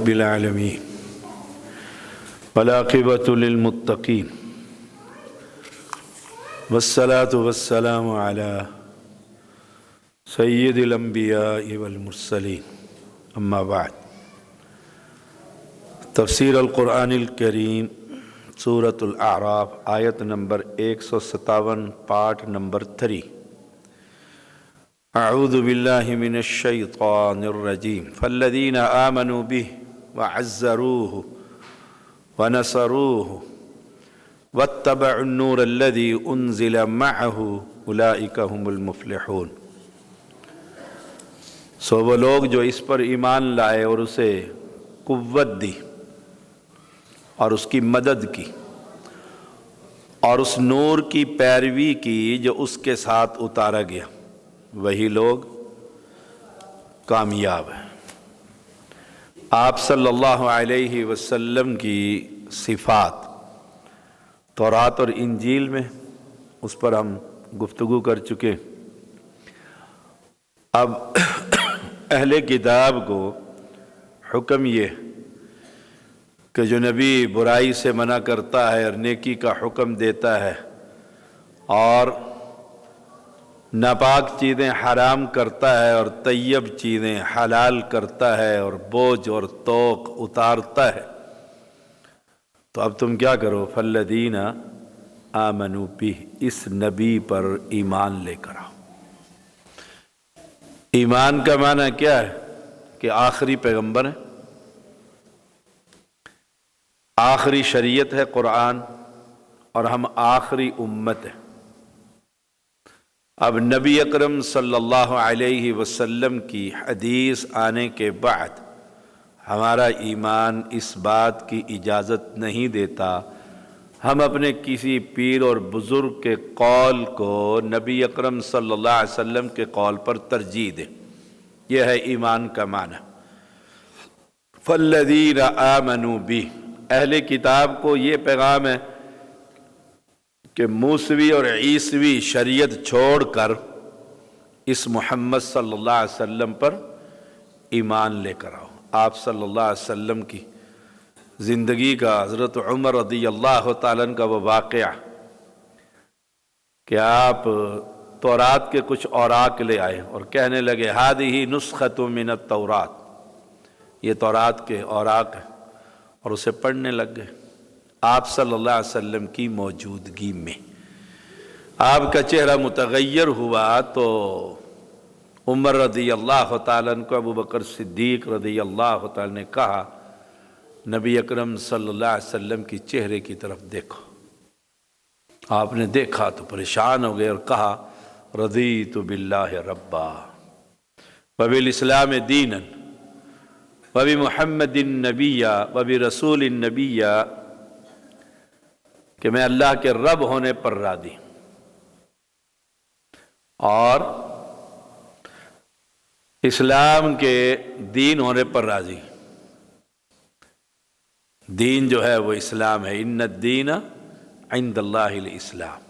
رب العالمین والعاقبۃ للمتقین والصلاة والسلام علی سید الانبیاء والمرسلین اما بعد۔ تفسیر القرآن الکریم سورۃ الاعراف آیت نمبر 157 پارٹ نمبر 3۔ اعوذ باللہ من الشیطان الرجیم فالذین آمنوا به وعزروه ونصروه واتبعوا النور الذي انزل معه اولئک هم المفلحون۔ سو وہ لوگ جو اس پر ایمان لائے اور اسے قوت دی اور اس کی مدد کی اور اس نور کی پیروی کی جو اس کے ساتھ اتارا گیا، وہی لوگ کامیاب ہیں۔ آپ صلی اللہ علیہ وسلم کی صفات تورات اور انجیل میں اس پر ہم گفتگو کر چکے۔ اب اہل کتاب کو حکم یہ کہ جو نبی برائی سے منع کرتا ہے اور نیکی کا حکم دیتا ہے اور ناپاک چیزیں حرام کرتا ہے اور طیب چیزیں حلال کرتا ہے اور بوجھ اور طوق اتارتا ہے، تو اب تم کیا کرو؟ فالذین آمنوا بہ، اس نبی پر ایمان لے کر آؤ۔ ایمان کا معنی کیا ہے؟ کہ آخری پیغمبر ہے، آخری شریعت ہے قرآن، اور ہم آخری امت ہیں۔ اب نبی اکرم صلی اللہ علیہ وسلم کی حدیث آنے کے بعد ہمارا ایمان اس بات کی اجازت نہیں دیتا ہم اپنے کسی پیر اور بزرگ کے قول کو نبی اکرم صلی اللہ علیہ وسلم کے قول پر ترجیح دیں۔ یہ ہے ایمان کا معنی۔ فالذین آمنوا بہ، اہل کتاب کو یہ پیغام ہے کہ موسوی اور عیسوی شریعت چھوڑ کر اس محمد صلی اللہ علیہ وسلم پر ایمان لے کر آؤ۔ آپ صلی اللہ علیہ وسلم کی زندگی کا حضرت عمر رضی اللہ تعالیٰ عنہ کا وہ واقعہ کہ آپ تورات کے کچھ اوراق لے آئے اور کہنے لگے ہذہ نسخۃ من التورات، یہ تورات کے اوراق ہیں، اور اسے پڑھنے لگ گئے آپ صلی اللہ علیہ وسلم کی موجودگی میں۔ آپ کا چہرہ متغیر ہوا تو عمر رضی اللہ تعالیٰ عنہ کو ابو بکر صدیق رضی اللہ تعالیٰ نے کہا نبی اکرم صلی اللہ علیہ وسلم کی چہرے کی طرف دیکھو۔ آپ نے دیکھا تو پریشان ہو گئے اور کہا رضیت باللہ ربا وبالاسلام دینا وبمحمد نبیا وبرسول نبیا، کہ میں اللہ کے رب ہونے پر راضی اور اسلام کے دین ہونے پر راضی۔ دین جو ہے وہ اسلام ہے، ان الدین عند اللہ الاسلام،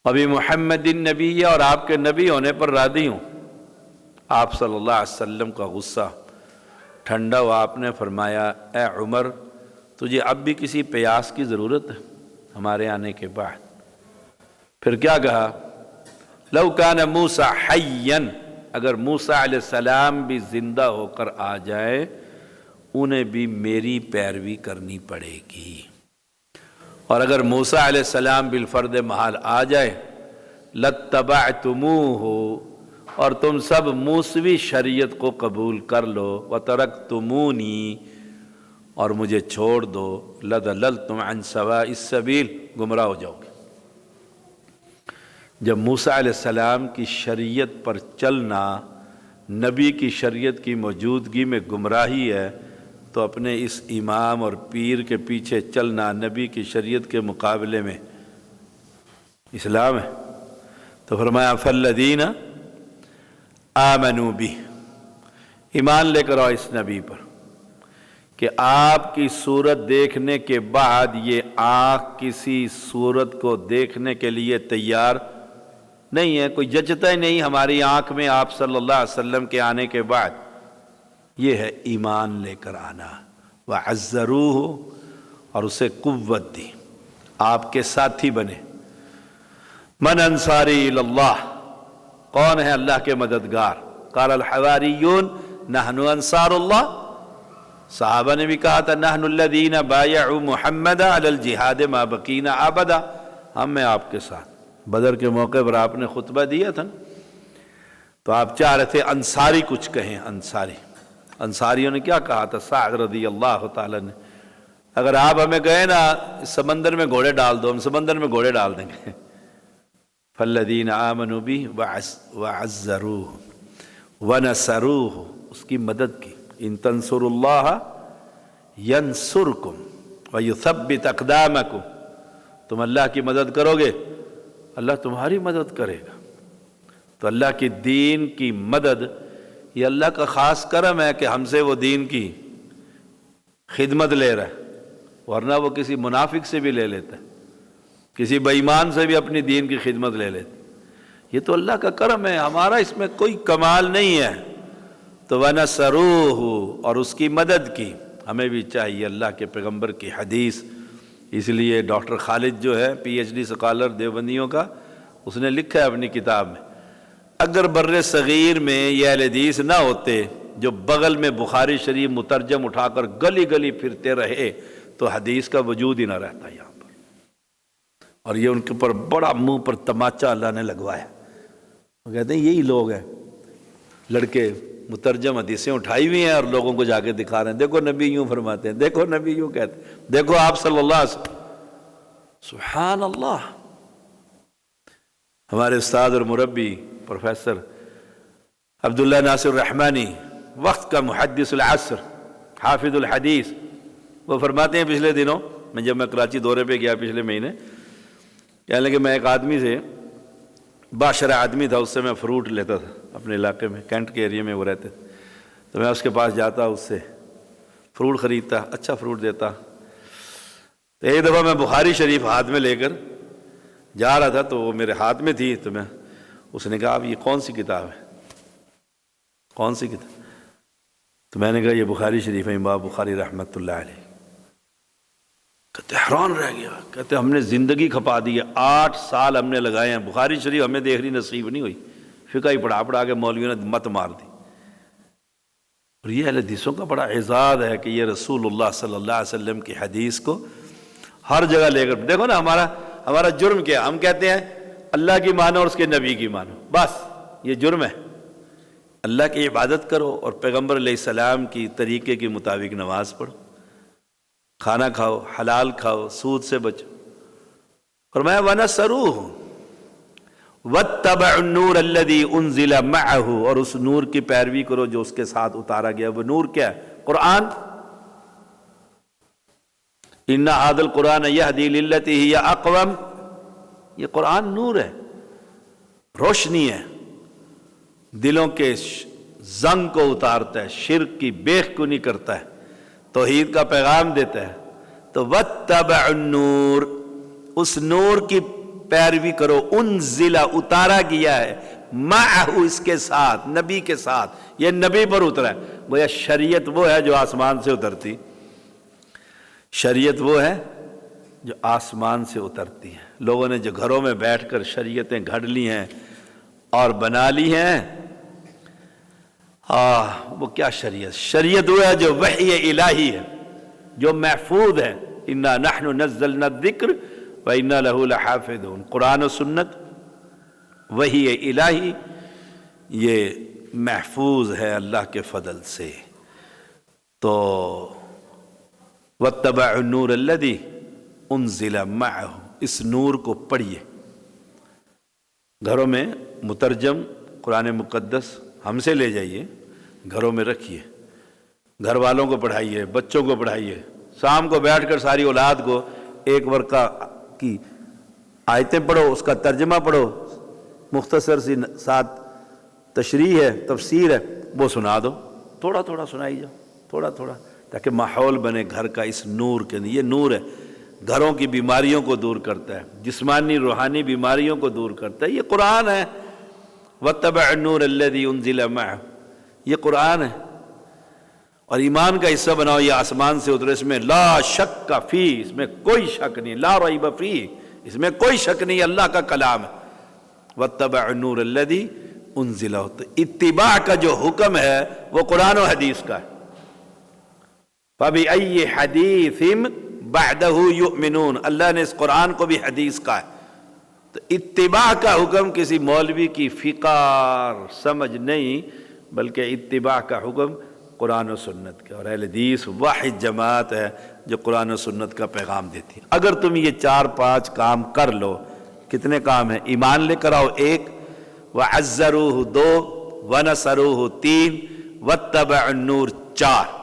ابھی محمد نبی، اور آپ کے نبی ہونے پر راضی ہوں۔ آپ صلی اللہ علیہ وسلم کا غصہ ٹھنڈا ہوا، آپ نے فرمایا اے عمر، تجھے اب بھی کسی پیاس کی ضرورت ہے ہمارے آنے کے بعد؟ پھر کیا کہا؟ لو کان موسیٰ حیا، اگر موسیٰ علیہ السلام بھی زندہ ہو کر آ جائے انہیں بھی میری پیروی کرنی پڑے گی، اور اگر موسیٰ علیہ السلام بالفرد محال آ جائے لاتبعتموہ، اور تم سب موسوی شریعت کو قبول کر لو، وترکتمونی، اور مجھے چھوڑ دو، لضللتم عن سواء السبیل، گمراہ ہو جاؤ گے۔ جب موسیٰ علیہ السلام کی شریعت پر چلنا نبی کی شریعت کی موجودگی میں گمراہی ہے، تو اپنے اس امام اور پیر کے پیچھے چلنا نبی کی شریعت کے مقابلے میں اسلام ہے۔ تو فرمایا فالذین آمنوا بہ، ایمان لے کر آؤ اس نبی پر، کہ آپ کی صورت دیکھنے کے بعد یہ آنکھ کسی صورت کو دیکھنے کے لیے تیار نہیں ہے، کوئی جچتا ہی نہیں ہماری آنکھ میں آپ صلی اللہ علیہ وسلم کے آنے کے بعد۔ یہ ہے ایمان لے کر آنا۔ وعزروہ، اور اسے قوت دی، آپ کے ساتھی بنے۔ من انصاری اللہ، کون ہے اللہ کے مددگار؟ قال الحواریون نحن انصار اللہ، صحابہ نے بھی کہا تھا نحن الذین بایعوا محمد علی الجہاد ما بقینا ابدا، ہم ہیں آپ کے ساتھ۔ بدر کے موقع پر آپ نے خطبہ دیا تھا نا، تو آپ چاہ رہے تھے انصاری کچھ کہیں، انصاری۔ انصاریوں نے کیا کہا تھا؟ سعد رضی اللہ تعالیٰ نے، اگر آپ ہمیں کہیں نا اس سمندر میں گھوڑے ڈال دو، ہم سمندر میں گھوڑے ڈال دیں گے۔ فالذین آمنوا بہ وعزروہ ونصروہ، اس کی مدد کی۔ ان تنصروا اللہ ینصرکم ویثبت اقدامکم، تم اللہ کی مدد کرو گے، اللہ تمہاری مدد کرے گا۔ تو اللہ کی دین کی مدد یہ اللہ کا خاص کرم ہے کہ ہم سے وہ دین کی خدمت لے رہا ہے، ورنہ وہ کسی منافق سے بھی لے لیتا ہے، کسی بے ایمان سے بھی اپنی دین کی خدمت لے لیتا ہے۔ یہ تو اللہ کا کرم ہے، ہمارا اس میں کوئی کمال نہیں ہے۔ تو وَنَصَرُوهُ، اور اس کی مدد کی۔ ہمیں بھی چاہیے اللہ کے پیغمبر کی حدیث، اس لیے ڈاکٹر خالد جو ہے پی ایچ ڈی اسکالر دیوبندیوں کا، اس نے لکھا ہے اپنی کتاب میں، اگر بر صغیر میں یہ اہل حدیث نہ ہوتے جو بغل میں بخاری شریف مترجم اٹھا کر گلی گلی پھرتے رہے تو حدیث کا وجود ہی نہ رہتا یہاں پر۔ اور یہ ان کے اوپر بڑا منہ پر تماچا اللہ نے لگوایا۔ وہ کہتے ہیں یہی لوگ ہیں، لڑکے مترجم حدیثیں اٹھائی ہوئی ہیں اور لوگوں کو جا کے دکھا رہے ہیں، دیکھو نبی یوں فرماتے ہیں، دیکھو نبی یوں کہتے ہیں، دیکھو آپ صلی اللہ علیہ وسلم۔ سبحان اللہ۔ ہمارے استاد اور مربی پروفیسر عبداللہ ناصر رحمانی، وقت کا محدث العصر، حافظ الحدیث، وہ فرماتے ہیں پچھلے دنوں جب میں کراچی دورے پہ گیا پچھلے مہینے، کہنے لگے میں ایک آدمی سے، باشرہ آدمی تھا، اس سے میں فروٹ لیتا تھا اپنے علاقے میں، کینٹ کے ایریے میں وہ رہتے تھے، تو میں اس کے پاس جاتا، اس سے فروٹ خریدتا، اچھا فروٹ دیتا۔ تو ایک دفعہ میں بخاری شریف ہاتھ میں لے کر جا رہا تھا تو وہ میرے ہاتھ میں تھی، تو اس نے کہا اب یہ کون سی کتاب ہے، کون سی کتاب؟ تو میں نے کہا یہ بخاری شریف ہے، امام بخاری رحمۃ اللہ علیہ۔ کہتے حیران رہ گیا، کہتے ہم نے زندگی کھپا دی ہے، 8 سال ہم نے لگائے ہیں، بخاری شریف ہمیں دیکھنی نصیب نہیں ہوئی، فقہ ہی پڑھا کے مولویوں نے مت مار دی۔ اور یہ اہل حدیثوں کا بڑا اعزاز ہے کہ یہ رسول اللہ صلی اللہ علیہ وسلم کی حدیث کو ہر جگہ لے کر، دیکھو نا ہمارا جرم کیا، ہم کہتے ہیں اللہ کی مانو اور اس کے نبی کی مانو، بس یہ جرم ہے۔ اللہ کی عبادت کرو اور پیغمبر علیہ السلام کی طریقے کے مطابق نماز پڑھو، کھانا کھاؤ، حلال کھاؤ، سود سے بچو۔ فرمایا وَنَصَرُوهُ وَاتَّبَعُوا النُّورَ الَّذِي أُنزِلَ مَعَهُ، اور اس نور کی پیروی کرو جو اس کے ساتھ اتارا گیا۔ وہ نور کیا ہے؟ قرآن۔ إِنَّ هَذَا الْقُرْآنَ يَهْدِي لِلَّتِي هِيَ أَقْوَمُ، یہ قرآن نور ہے، روشنی ہے، دلوں کے زنگ کو اتارتا ہے، شرک کی بیخ کو نہیں کرتا ہے، توحید کا پیغام دیتا ہے۔ تو وَاتَّبَعُوا النُّورَ، اس نور کی پیروی کرو، انزل اتارا گیا ہے، معہ اس کے ساتھ، نبی کے ساتھ، یہ نبی پر اترا ہے۔ گویا شریعت وہ ہے جو آسمان سے اترتی، شریعت وہ ہے جو آسمان سے اترتی ہے۔ لوگوں نے جو گھروں میں بیٹھ کر شریعتیں گھڑ لی ہیں اور بنا لی ہیں، وہ کیا شریعت؟ شریعت وہ ہے جو وحی الہی ہے، جو محفوظ ہے۔ انا نحن نزلنا الذکر وَإِنَّا لَهُ لَحَافِظُونَ، قرآن و سنت وحی الہی یہ محفوظ ہے اللہ کے فضل سے۔ تو وَاتَّبَعُوا النُّورَ الَّذِي أُنزِلَ مَعَهُ، اس نور کو پڑھیے۔ گھروں میں مترجم قرآن مقدس ہم سے لے جائیے، گھروں میں رکھیے، گھر والوں کو پڑھائیے، بچوں کو پڑھائیے، شام کو بیٹھ کر ساری اولاد کو ایک ورقہ کی آیتیں پڑھو، اس کا ترجمہ پڑھو، مختصر سی ساتھ تشریح ہے، تفسیر ہے، وہ سنا دو، تھوڑا تھوڑا سنائی جاؤ، تھوڑا تھوڑا، تاکہ ماحول بنے گھر کا اس نور کے۔ یہ نور ہے، گھروں کی بیماریوں کو دور کرتا ہے، جسمانی روحانی بیماریوں کو دور کرتا ہے، یہ قرآن ہے۔ وَاتَّبَعُوا النُّورَ الَّذِي أُنزِلَ مَعَهُ، یہ قرآن ہے۔ اور ایمان کا حصہ بناؤ، یہ آسمان سے اترے، اس میں لا شک کا فی، اس میں کوئی شک نہیں، لا ریب فی، اس میں کوئی شک نہیں، اللہ کا کلام ہے۔ واتبع النور الذی انزل، تو اتباع کا جو حکم ہے وہ قرآن و حدیث کا ہے۔ فَبِأَيِّ حَدِيثٍ بَعْدَهُ يُؤْمِنُونَ، اللہ نے اس قرآن کو بھی حدیث کا ہے۔ تو اتباع کا حکم کسی مولوی کی فقہ سمجھ نہیں، بلکہ اتباع کا حکم قرآن و سنت کا، اور اہل حدیث واحد جماعت ہے جو قرآن و سنت کا پیغام دیتی ہے۔ اگر تم یہ 4-5 کام کر لو، کتنے کام ہیں؟ ایمان لے کر آؤ 1، وَعَزَّرُوهُ 2، وَنَصَرُوهُ 3، وَاتَّبَعُوا النُّورَ 4۔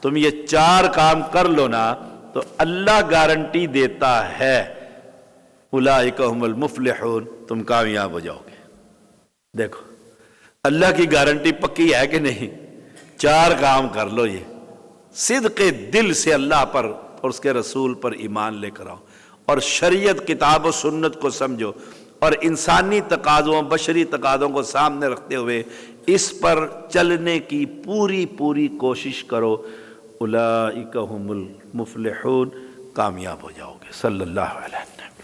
تم یہ 4 کام کر لو نا تو اللہ گارنٹی دیتا ہے اولئک هم المفلحون، تم کامیاب ہو جاؤ گے۔ دیکھو اللہ کی گارنٹی پکی ہے کہ نہیں؟ 4 کام کر لو، یہ صدق دل سے اللہ پر اور اس کے رسول پر ایمان لے کر آؤ، اور شریعت کتاب و سنت کو سمجھو، اور انسانی تقاضوں بشری تقاضوں کو سامنے رکھتے ہوئے اس پر چلنے کی پوری کوشش کرو، اولئک هم المفلحون، کامیاب ہو جاؤ گے۔ صلی اللہ علیہ وسلم۔